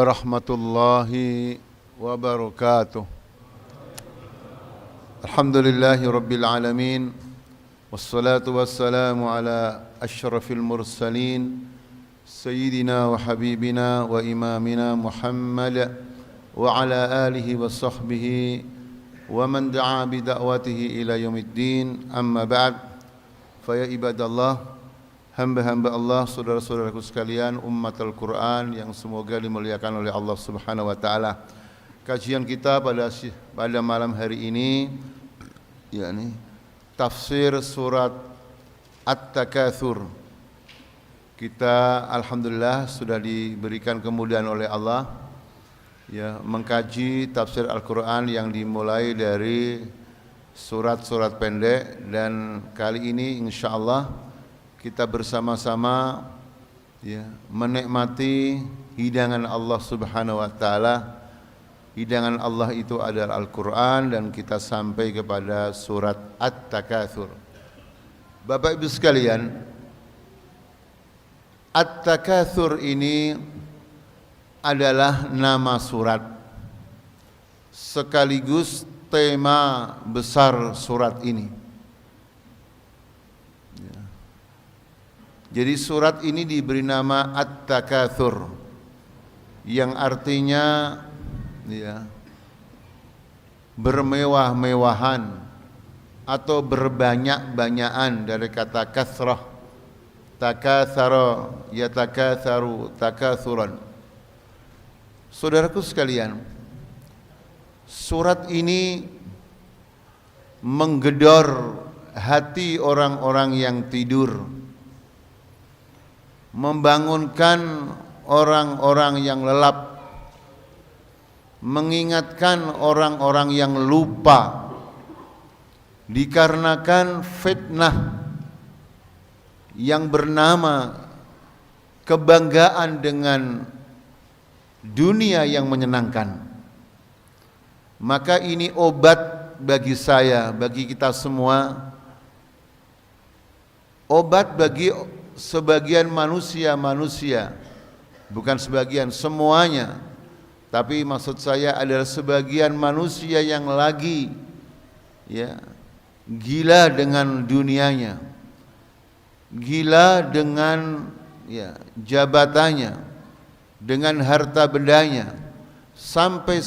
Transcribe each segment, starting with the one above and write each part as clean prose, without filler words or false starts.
warahmatullahi wabarakatuh. Alhamdulillahi rabbil alamin. Wassalatu wassalamu ala asyrafil mursalin Sayyidina wa habibina wa imamina Muhammad wa ala alihi wa sahbihi wa man da'a bida'watihi ila yaumiddin. Amma ba'd. Faya ibadallah, hamba-hamba Allah, saudara-saudaraku sekalian, umat Al-Quran yang semoga dimuliakan oleh Allah Subhanahu wa taala. Kajian kita pada malam hari ini yakni tafsir surat At-Takatsur. Kita alhamdulillah sudah diberikan kemudahan oleh Allah ya mengkaji tafsir Al-Quran yang dimulai dari surat-surat pendek, dan kali ini insyaallah kita bersama-sama ya menikmati hidangan Allah Subhanahu wa taala. Hidangan Allah itu adalah Al-Quran, dan kita sampai kepada surat At-Takatsur. Bapak Ibu sekalian, At-Takatsur ini adalah nama surat sekaligus tema besar surat ini. Jadi surat ini diberi nama At-Takatsur yang artinya ya, bermewah-mewahan atau berbanyak-banyakan, dari kata kasrah, takatsara yatakatsaru takatsuran. Saudaraku sekalian, surat ini menggedor hati orang-orang yang tidur, membangunkan orang-orang yang lelap, mengingatkan orang-orang yang lupa dikarenakan fitnah yang bernama kebanggaan dengan dunia yang menyenangkan. Maka ini obat bagi saya, bagi kita semua, obat bagi sebagian manusia, bukan sebagian, semuanya. Tapi maksud saya adalah sebagian manusia yang lagi ya gila dengan dunianya, gila dengan ya jabatannya, dengan harta bendanya, sampai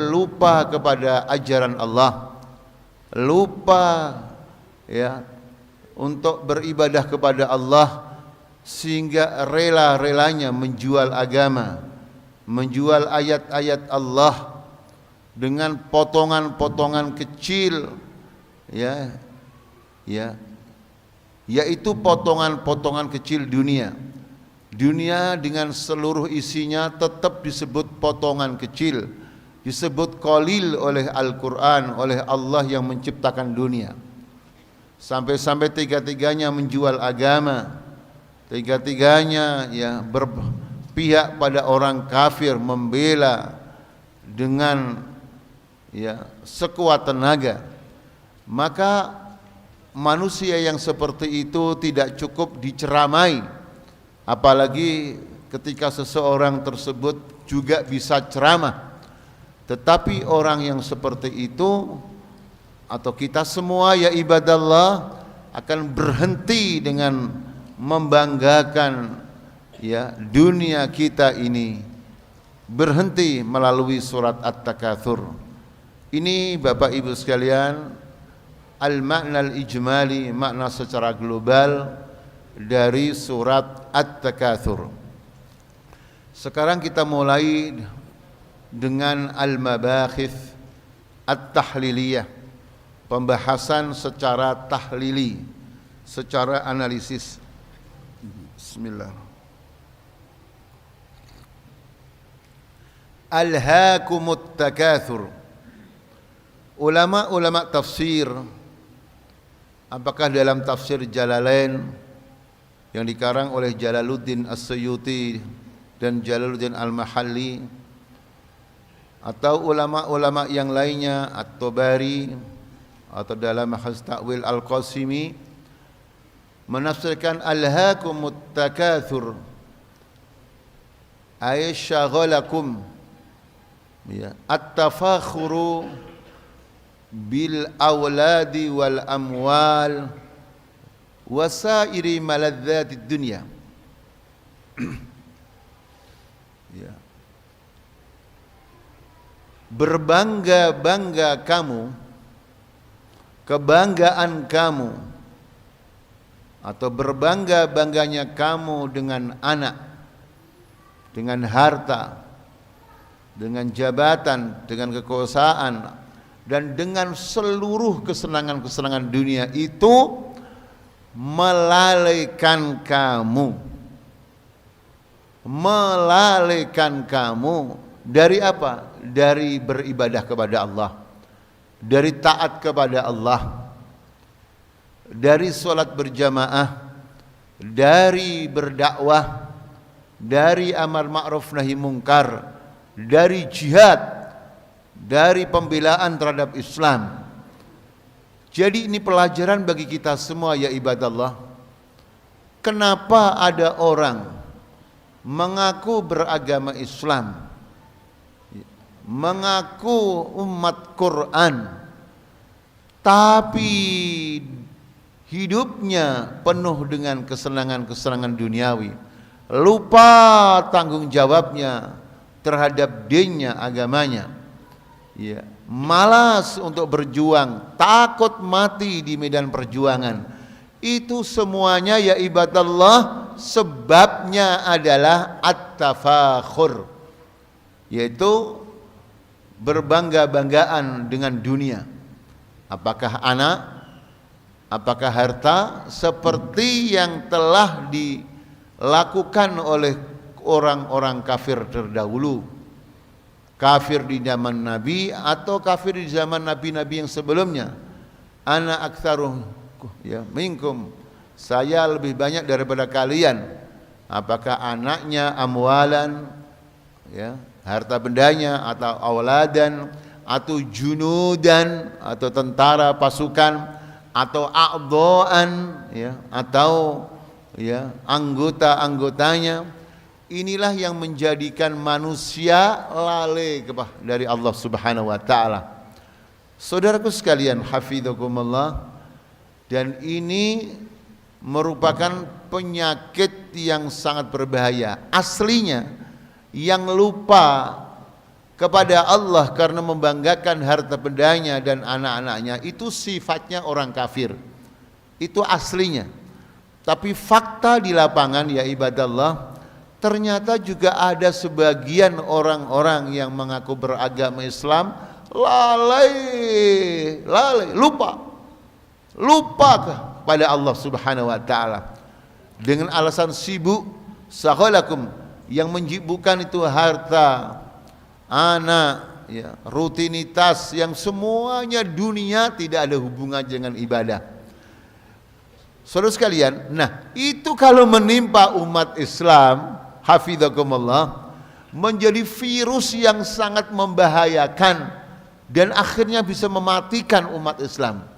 lupa kepada ajaran Allah, lupa ya untuk beribadah kepada Allah, sehingga rela-relanya menjual agama, menjual ayat-ayat Allah dengan potongan-potongan kecil ya yaitu potongan-potongan kecil dunia. Dunia dengan seluruh isinya tetap disebut potongan kecil, disebut qalil oleh Al-Quran, oleh Allah yang menciptakan dunia. Sampai-sampai tiga-tiganya menjual agama, tiga-tiganya ya berpihak pada orang kafir, membela dengan ya sekuat tenaga. Maka manusia yang seperti itu tidak cukup diceramai, apalagi ketika seseorang tersebut juga bisa ceramah. Tetapi orang yang seperti itu, atau kita semua ya ibadallah, akan berhenti dengan membanggakan ya dunia kita ini, berhenti melalui surat At-Takatsur. Ini Bapak Ibu sekalian, al-makna al-ijmali, makna secara global dari surat At-Takatsur. Sekarang kita mulai dengan al-mabakhith at-tahliliyah, pembahasan secara tahlili, secara analisis. Bismillah. Alhaakumut takatsur. Ulama-ulama tafsir, apakah dalam tafsir Jalalain yang dikarang oleh Jalaluddin As-Suyuti dan Jalaluddin Al-Mahalli, atau ulama-ulama yang lainnya, At-Tabari, atau dalam Mahaz Ta'wil Al-Qasimi, menafsirkan alhaakumut takatsur ay syaghalakum ya at-tafakhuru bil awladi wal amwal wasairi maladzatid dunya. Ya. Berbangga-bangga kamu, kebanggaan kamu, atau berbangga-bangganya kamu dengan anak, dengan harta, dengan jabatan, dengan kekuasaan, dan dengan seluruh kesenangan-kesenangan dunia itu melalaikan kamu. Melalaikan kamu dari apa? Dari beribadah kepada Allah, dari taat kepada Allah, dari sholat berjamaah, dari berdakwah, dari amar ma'ruf nahi mungkar, dari jihad, dari pembelaan terhadap Islam. Jadi ini pelajaran bagi kita semua ya ibadallah. Kenapa ada orang mengaku beragama Islam, mengaku umat Quran, tapi hidupnya penuh dengan kesenangan-kesenangan duniawi, lupa tanggung jawabnya terhadap dinnya, agamanya, ya, malas untuk berjuang, takut mati di medan perjuangan. Itu semuanya ya ibadallah sebabnya adalah at-tafakhur, yaitu berbangga-banggaan dengan dunia. Apakah anak, apakah harta, seperti yang telah dilakukan oleh orang-orang kafir terdahulu, kafir di zaman Nabi atau kafir di zaman nabi-nabi yang sebelumnya. Ana aktsaruh ya minkum, saya lebih banyak daripada kalian. Apakah anaknya, amwalan, ya, harta bendanya, atau auladan, atau junudan, atau tentara pasukan, atau a'dhaan, ya, atau ya anggota-anggotanya. Inilah yang menjadikan manusia lalai dari Allah Subhanahu wa taala. Saudaraku sekalian, hafizakumullah, dan ini merupakan penyakit yang sangat berbahaya. Aslinya yang lupa kepada Allah karena membanggakan harta bendanya dan anak-anaknya itu sifatnya orang kafir. Itu aslinya. Tapi fakta di lapangan ya ibadallah, ternyata juga ada sebagian orang-orang yang mengaku beragama Islam lalai, lupa pada Allah Subhanahu wa taala dengan alasan sibuk, saghalakum, yang menyibukkan itu harta, anak, ya, rutinitas yang semuanya dunia, tidak ada hubungan dengan ibadah. Saudara sekalian, nah itu kalau menimpa umat Islam, hafizakumullah, menjadi virus yang sangat membahayakan dan akhirnya bisa mematikan umat Islam.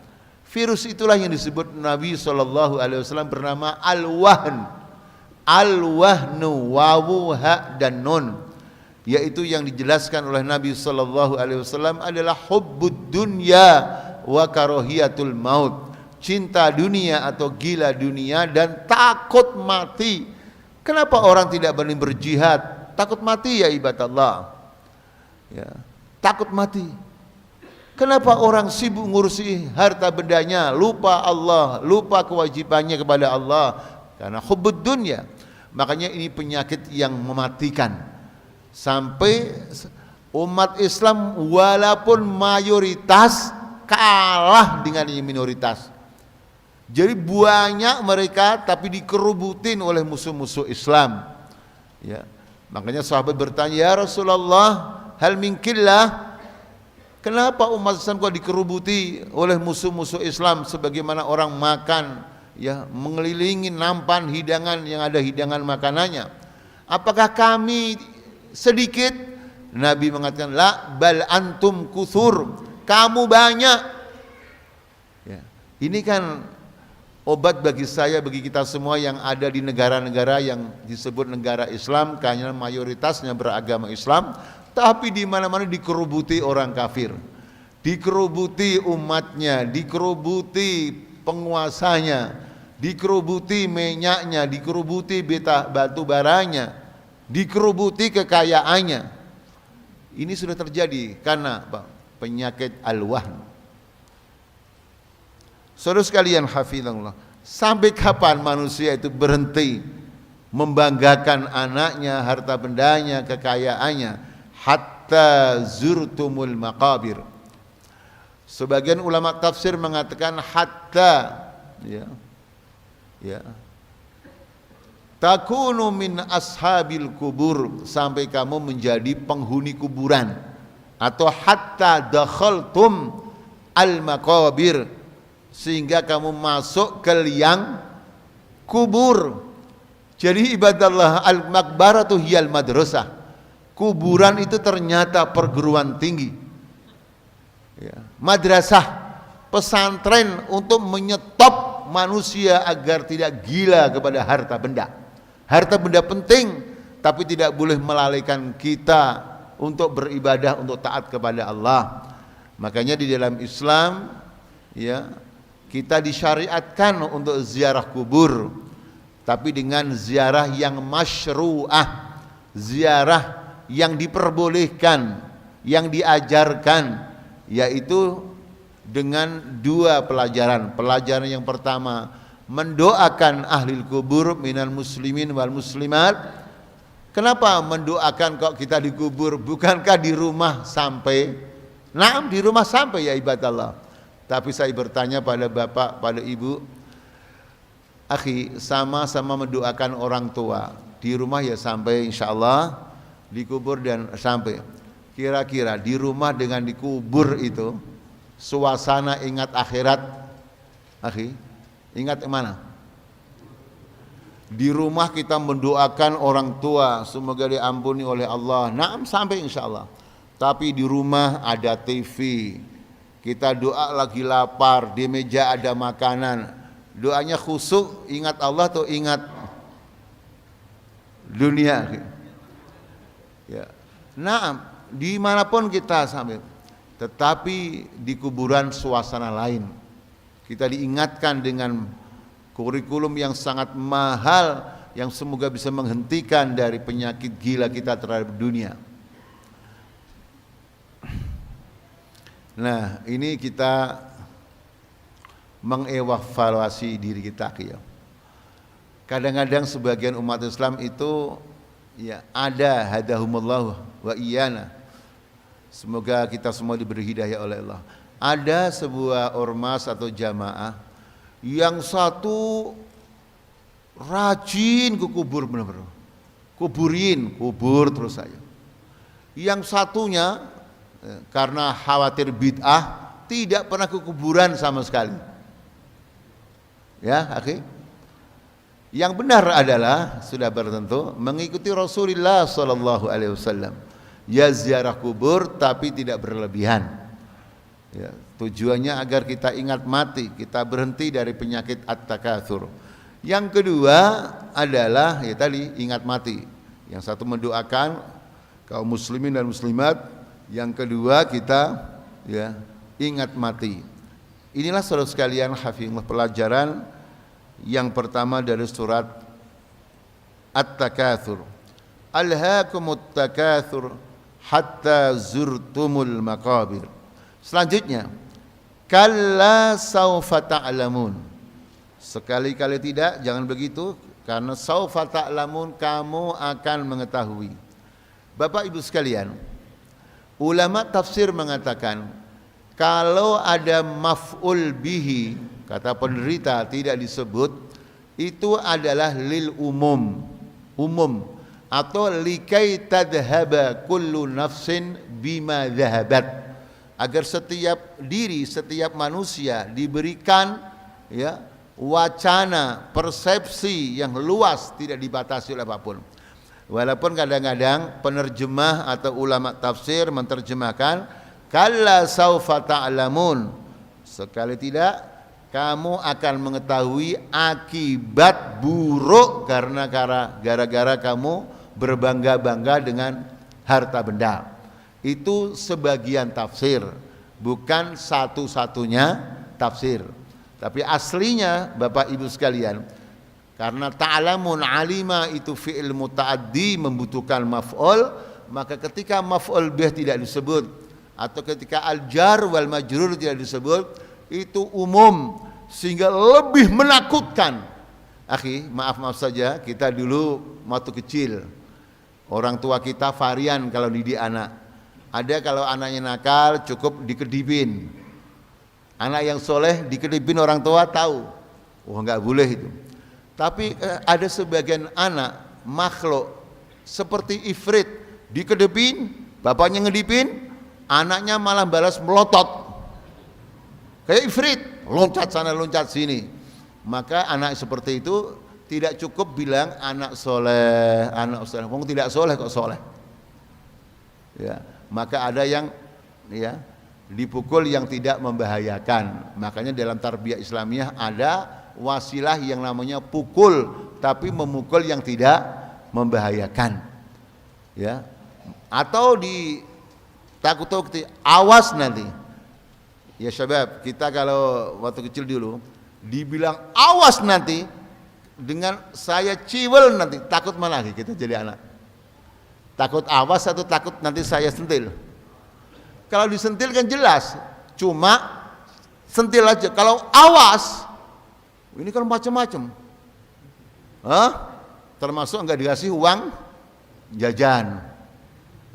Virus itulah yang disebut Nabi SAW bernama al-wahn. Al-wahnu, wawu, ha, dan nun, yaitu yang dijelaskan oleh Nabi SAW adalah hubbud dunya wa karahiyatul maut, cinta dunia atau gila dunia dan takut mati. Kenapa orang tidak berani berjihad? Takut mati ya ibadallah, ya, takut mati. Kenapa orang sibuk ngurusi harta bendanya, lupa Allah, lupa kewajibannya kepada Allah? Karena hubbud dunya. Makanya ini penyakit yang mematikan. Sampai umat Islam walaupun mayoritas kalah dengan yang minoritas. Jadi banyak mereka tapi dikerubutin oleh musuh-musuh Islam. Ya. Makanya sahabat bertanya, ya Rasulullah, hal min killah, kenapa umat Islam kok dikerubuti oleh musuh-musuh Islam sebagaimana orang makan, ya, mengelilingi nampan hidangan yang ada hidangan makanannya? Apakah kami sedikit? Nabi mengatakan, la bal antum kuthur, kamu banyak. Ya. Ini kan obat bagi saya, bagi kita semua yang ada di negara-negara yang disebut negara Islam, karena mayoritasnya beragama Islam, tapi di mana-mana dikerubuti orang kafir, dikerubuti umatnya, dikerubuti penguasanya, dikerubuti minyaknya, dikerubuti batu baranya, dikerubuti kekayaannya. Ini sudah terjadi karena penyakit al-wahn. Saudara sekalian hafizallah, sampai kapan manusia itu berhenti membanggakan anaknya, harta bendanya, kekayaannya? Hatta zurtumul maqabir. Sebagian ulama tafsir mengatakan hatta, takunu min ashabil kubur, sampai kamu menjadi penghuni kuburan, atau hatta dakhaltum al maqabir, sehingga kamu masuk ke liang kubur. Jadi ibadallah, al maqbaratu hiyal madrasah. Kuburan itu ternyata perguruan tinggi, madrasah, pesantren untuk menyetop manusia agar tidak gila kepada harta benda. Harta benda penting, tapi tidak boleh melalaikan kita untuk beribadah, untuk taat kepada Allah. Makanya di dalam Islam, kita disyariatkan untuk ziarah kubur, tapi dengan ziarah yang masyru'ah, ziarah yang diperbolehkan, yang diajarkan, yaitu dengan dua pelajaran. Pelajaran yang pertama, mendoakan ahli kubur minal muslimin wal muslimat. Kenapa mendoakan kok kita dikubur? Bukankah di rumah sampai? Naam, di rumah sampai ya ibadallah. Tapi saya bertanya pada bapak, pada ibu, akhi, sama-sama mendoakan orang tua. Di rumah ya sampai insyaallah, dikubur dan sampai. Kira-kira di rumah dengan dikubur itu, suasana ingat akhirat, akhi, ingat mana? Di rumah kita mendoakan orang tua, semoga diampuni oleh Allah. Naam, sampai insyaallah. Tapi di rumah ada TV, kita doa lagi lapar, di meja ada makanan, doanya khusyuk, ingat Allah atau ingat dunia? Nah, dimanapun kita sambil, tetapi di kuburan suasana lain. Kita diingatkan dengan kurikulum yang sangat mahal, yang semoga bisa menghentikan dari penyakit gila kita terhadap dunia. Nah, ini kita mengevaluasi diri kita, Kadang-kadang sebagian umat Islam itu ada hadahumullah wa iyana. Semoga kita semua diberi hidayah oleh Allah. Ada sebuah ormas atau jamaah yang satu rajin ke kubur, benar-benar kubur terus saja. Yang satunya karena khawatir bid'ah tidak pernah ke kuburan sama sekali. Ya, akhi. Yang benar adalah sudah bertentu mengikuti Rasulullah sallallahu alaihi wasallam. Ya ziarah kubur tapi tidak berlebihan. Ya, tujuannya agar kita ingat mati, kita berhenti dari penyakit at-takatsur. Yang kedua adalah tadi ingat mati. Yang satu mendoakan kaum muslimin dan muslimat. Yang kedua kita ingat mati. Inilah saudara sekalian hafizullah pelajaran yang pertama dari surat At-Takatsur. Alhaakumut takatsur hatta zurtumul maqabir. Selanjutnya, kalla saufa ta'lamun. Sekali-kali tidak, jangan begitu, karena saufa ta'lamun, kamu akan mengetahui. Bapak Ibu sekalian, ulama tafsir mengatakan kalau ada maf'ul bihi, kata penderita tidak disebut, itu adalah lil umum, atau likai tadhhaba kullu nafsin bima dhahabat, agar setiap diri, setiap manusia diberikan wacana, persepsi yang luas, tidak dibatasi oleh apapun. Walaupun kadang-kadang penerjemah atau ulama tafsir menerjemahkan kalla saufa ta'lamun, sekali tidak kamu akan mengetahui akibat buruk karena gara-gara kamu berbangga-bangga dengan harta benda. Itu sebagian tafsir, bukan satu-satunya tafsir. Tapi aslinya Bapak Ibu sekalian, karena ta'lamun alima itu fi'il muta'addi membutuhkan maf'ul, maka ketika maf'ul bih tidak disebut atau ketika al-jar wal majrur tidak disebut, itu umum sehingga lebih menakutkan. Akhi, maaf saja, kita dulu waktu kecil orang tua kita varian kalau didik anak. Ada kalau anaknya nakal cukup dikedipin. Anak yang soleh dikedipin orang tua tahu. Wah, nggak boleh itu. Tapi ada sebagian anak makhluk seperti ifrit, dikedipin, bapaknya ngedipin, anaknya malah balas melotot. Kayak ifrit, loncat sana loncat sini. Maka anak seperti itu tidak cukup bilang anak soleh, wong tidak soleh kok soleh. Ya, maka ada yang ya dipukul yang tidak membahayakan. Makanya dalam tarbiyah Islamiyah ada wasilah yang namanya pukul, tapi memukul yang tidak membahayakan. Ya. Atau takut awas nanti. Ya syabab, kita kalau waktu kecil dulu dibilang awas nanti, dengan saya ciwel nanti, takut mana lagi kita jadi anak? Takut awas atau takut nanti saya sentil? Kalau disentil kan jelas, cuma sentil aja. Kalau awas, ini kan macam-macam. Termasuk enggak dikasih uang jajan.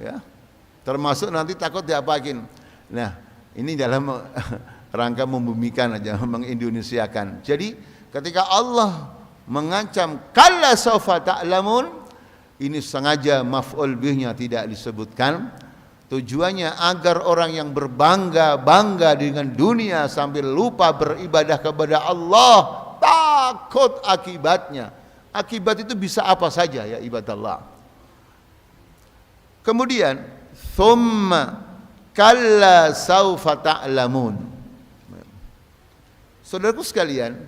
Ya. Termasuk nanti takut diapakin. Nah, ini dalam rangka membumikan aja, mengindonesiakan. Jadi, ketika Allah mengancam kalla saufa ta'lamun, ini sengaja maf'ul bihnya tidak disebutkan. Tujuannya agar orang yang berbangga-bangga dengan dunia sambil lupa beribadah kepada Allah takut akibatnya. Akibat itu bisa apa saja ya ibadallah. Kemudian thumma kalla saufa ta'lamun. Saudaraku sekalian,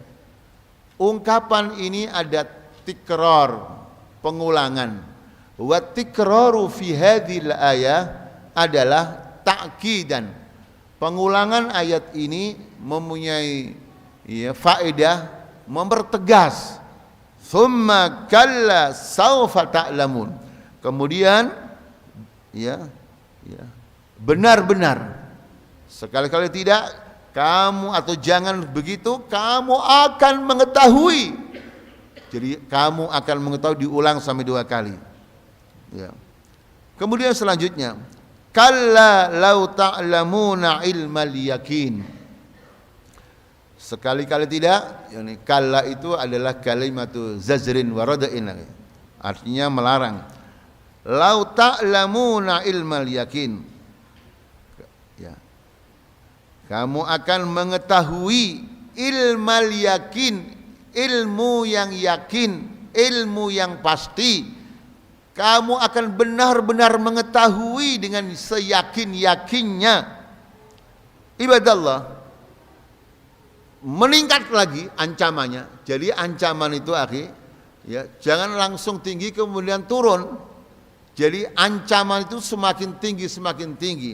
ungkapan ini ada tikrar, pengulangan. Wa tikraru fi hadhil ayah adalah ta'kidan. Pengulangan ayat ini mempunyai faedah mempertegas. Tsumma kalla saufa ta'lamun. Kemudian benar-benar, sekali-kali tidak kamu atau jangan begitu, kamu akan mengetahui. Jadi kamu akan mengetahui, diulang sampai 2 kali. Ya. Kemudian selanjutnya, kalla lau ta'lamuna ilmal yakin. Sekali-kali tidak, yani kalla itu adalah kalimatu zazrin wa rada'in. Artinya melarang. Lau ta'lamuna ilmal yakin. Ya. Kamu akan mengetahui ilmal yakin, ilmu yang yakin, ilmu yang pasti. Kamu akan benar-benar mengetahui dengan seyakin-yakinnya. Ibadallah, meningkat lagi ancamannya. Jadi ancaman itu akhi, ya, jangan langsung tinggi kemudian turun. Jadi ancaman itu semakin tinggi, semakin tinggi.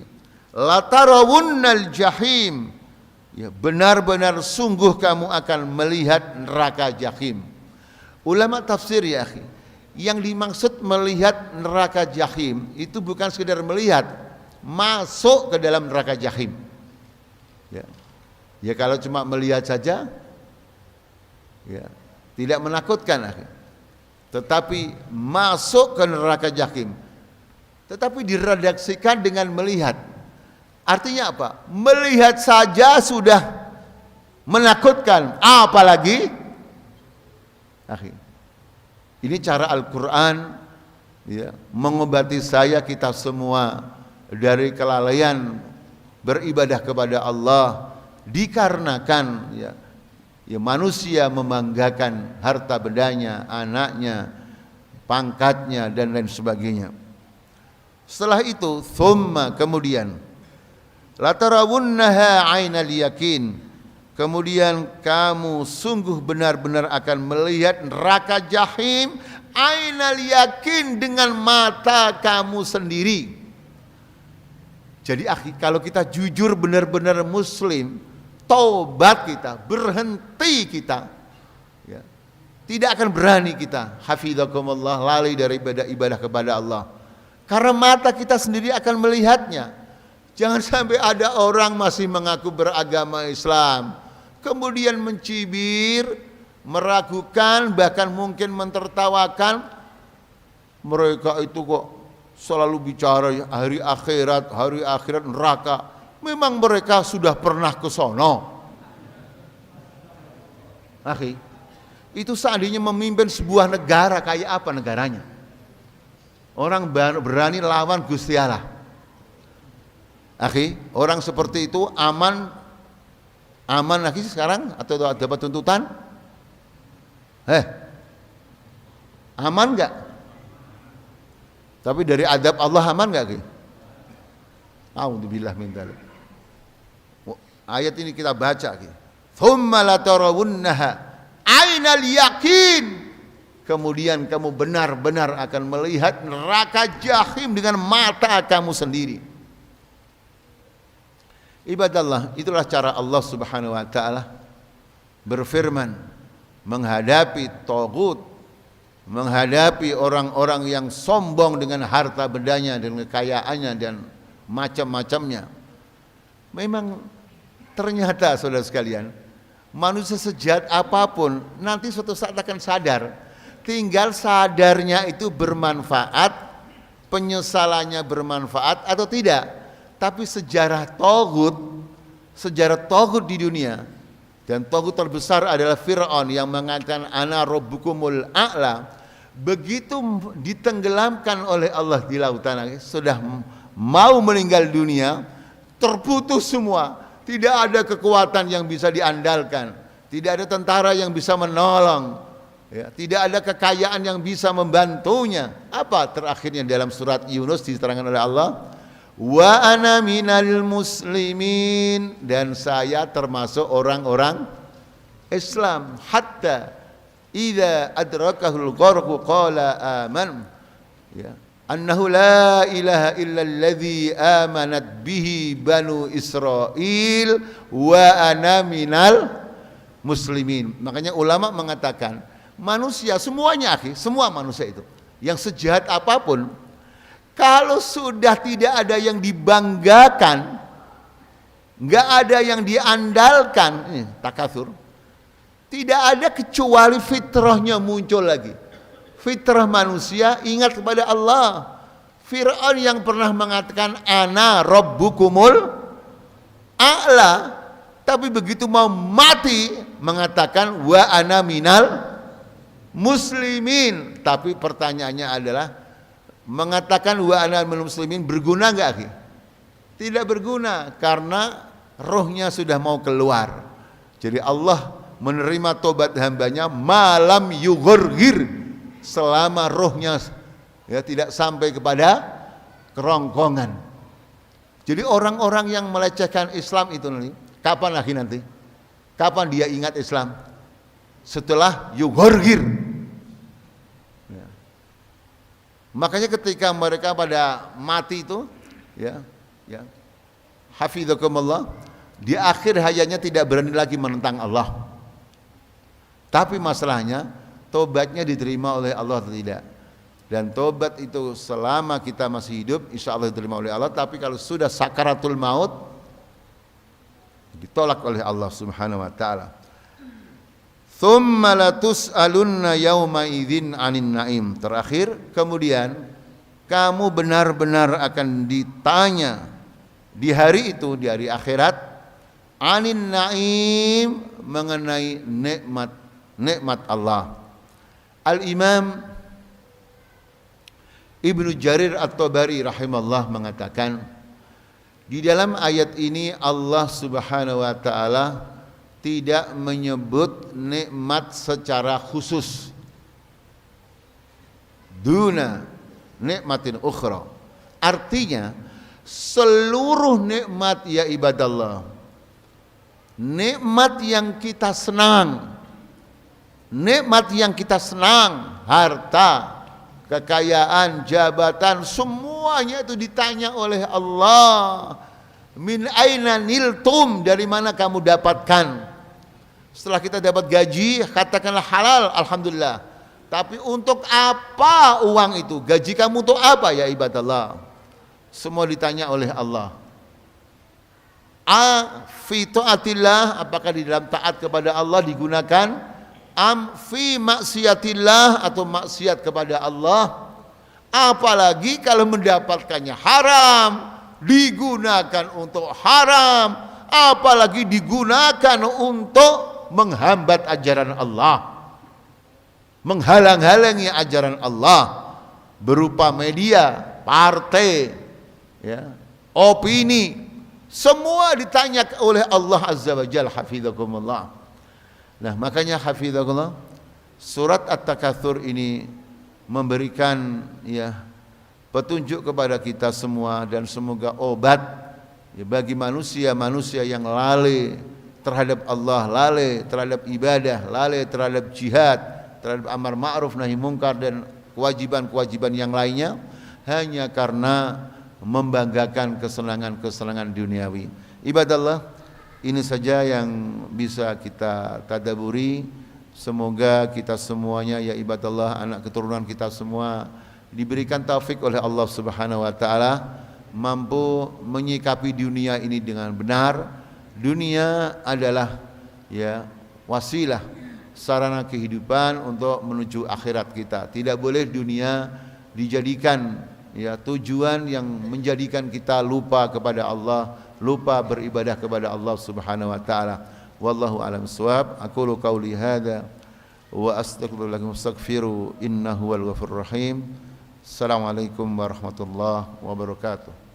Latarawunnal jahim. Ya, benar-benar sungguh kamu akan melihat neraka jahim. Ulama tafsir ya akhi, yang dimaksud melihat neraka jahim itu bukan sekedar melihat, masuk ke dalam neraka jahim. Ya, ya kalau cuma melihat saja, ya tidak menakutkan akhi. Tetapi masuk ke neraka jahim, tetapi diredaksikan dengan melihat. Artinya apa? Melihat saja sudah menakutkan, apalagi akhi. Ini cara Al-Quran ya, mengobati saya, kita semua dari kelalaian beribadah kepada Allah, dikarenakan ya manusia membanggakan harta bendanya, anaknya, pangkatnya dan lain sebagainya. Setelah itu, thumma, kemudian, latarawunnaha ainal yakin. Kemudian kamu sungguh benar-benar akan melihat neraka jahim ainal yakin, dengan mata kamu sendiri. Jadi kalau kita jujur benar-benar muslim, taubat kita, berhenti kita, ya, tidak akan berani kita hafizakumullah lalai dari ibadah kepada Allah, karena mata kita sendiri akan melihatnya. Jangan sampai ada orang masih mengaku beragama Islam, kemudian mencibir, meragukan, bahkan mungkin mentertawakan. Mereka itu kok selalu bicara hari akhirat neraka. Memang mereka sudah pernah ke sono. Akhi, itu seandainya memimpin sebuah negara, kayak apa negaranya? Orang berani lawan Gusti Allah. Akhi, orang seperti itu aman lagi sekarang atau dapat tuntutan? Aman enggak? Tapi dari adab Allah aman enggak, Ki? A'udzubillah min dzalik. Ayat ini kita baca, Ki. Tsumma latarawunnaha ainal yakin. Kemudian kamu benar-benar akan melihat neraka jahim dengan mata kamu sendiri. Ibadallah, itulah cara Allah Subhanahu wa taala berfirman menghadapi tagut, menghadapi orang-orang yang sombong dengan harta bendanya dan kekayaannya dan macam-macamnya. Memang ternyata saudara sekalian, manusia sejahat apapun nanti suatu saat akan sadar. Tinggal sadarnya itu bermanfaat, penyesalannya bermanfaat atau tidak. Tapi sejarah togut di dunia, dan togut terbesar adalah Fir'aun yang mengatakan ana rabbukumul a'la. Begitu ditenggelamkan oleh Allah di lautan, sudah mau meninggal dunia, terputus semua. Tidak ada kekuatan yang bisa diandalkan, tidak ada tentara yang bisa menolong, ya, tidak ada kekayaan yang bisa membantunya. Apa terakhirnya dalam surat Yunus diterangkan oleh Allah? Wa ana minal muslimin, dan saya termasuk orang-orang Islam. Hatta idza adrakahul gharqu qala aman, ya, annahu la ilaha illa alladzi amanat bihi banu Israil wa ana minal muslimin. Makanya ulama mengatakan manusia semuanya, akhi, semua manusia itu yang sejahat apapun, kalau sudah tidak ada yang dibanggakan, nggak ada yang diandalkan, takatsur, tidak ada kecuali fitrahnya muncul lagi. Fitrah manusia ingat kepada Allah. Fir'aun yang pernah mengatakan ana rabbukumul a'la, tapi begitu mau mati mengatakan wa ana minal muslimin. Tapi pertanyaannya adalah, mengatakan wa ana minal muslimin berguna enggak, akhi? Tidak berguna, karena rohnya sudah mau keluar. Jadi Allah menerima tobat hambanya malam yughurghir, selama rohnya ya tidak sampai kepada kerongkongan. Jadi orang-orang yang melecehkan Islam itu nanti, kapan lagi nanti? Kapan dia ingat Islam? Setelah yughurghir. Makanya ketika mereka pada mati itu, ya, hafizakumullah, di akhir hayatnya tidak berani lagi menentang Allah. Tapi masalahnya tobatnya diterima oleh Allah atau tidak. Dan tobat itu selama kita masih hidup insya Allah diterima oleh Allah. Tapi kalau sudah sakaratul maut, ditolak oleh Allah Subhanahu wa taala. Tsumma latus'alunna yauma idzin 'anin na'im. Terakhir, kemudian kamu benar-benar akan ditanya di hari itu, di hari akhirat, 'anin na'im, mengenai nikmat Allah. Al-Imam Ibnu Jarir At-Tabari rahimahullah mengatakan, di dalam ayat ini Allah Subhanahu wa taala tidak menyebut nikmat secara khusus. Duna nikmatin ukhra. Artinya seluruh nikmat ya ibadallah nikmat yang kita senang, harta, kekayaan, jabatan, semuanya itu ditanya oleh Allah. Min aina niltum, dari mana kamu dapatkan? Setelah kita dapat gaji, katakanlah halal, alhamdulillah. Tapi untuk apa uang itu? Gaji kamu untuk apa ya ibadallah? Semua ditanya oleh Allah. Fi taatillah, apakah di dalam taat kepada Allah digunakan? Am fi maksiatillah, atau maksiat kepada Allah? Apalagi kalau mendapatkannya haram, digunakan untuk haram, apalagi digunakan untuk menghambat ajaran Allah, menghalang-halangi ajaran Allah berupa media, partai, ya, opini. Semua ditanya oleh Allah Azza wa Jalla. Hafizakumullah. Nah, makanya hafizakumullah, surat At-Takatsur ini memberikan ya petunjuk kepada kita semua, dan semoga obat ya bagi manusia-manusia yang lalai terhadap Allah, lalai terhadap ibadah, lalai terhadap jihad, terhadap amar ma'ruf nahi mungkar dan kewajiban-kewajiban yang lainnya, hanya karena membanggakan kesenangan-kesenangan duniawi. Ibadallah, ini saja yang bisa kita tadaburi. Semoga kita semuanya ya ibadallah, anak keturunan kita semua diberikan taufik oleh Allah Subhanahu wa taala, mampu menyikapi dunia ini dengan benar. Dunia adalah ya wasilah, sarana kehidupan untuk menuju akhirat kita. Tidak boleh dunia dijadikan ya tujuan yang menjadikan kita lupa kepada Allah, lupa beribadah kepada Allah Subhanahu wa taala. Wallahu a'lam bissawab. Aqulu qauli hadza wa astaghfiru innahu wal ghafurur rahim. Assalamualaikum warahmatullahi wabarakatuh.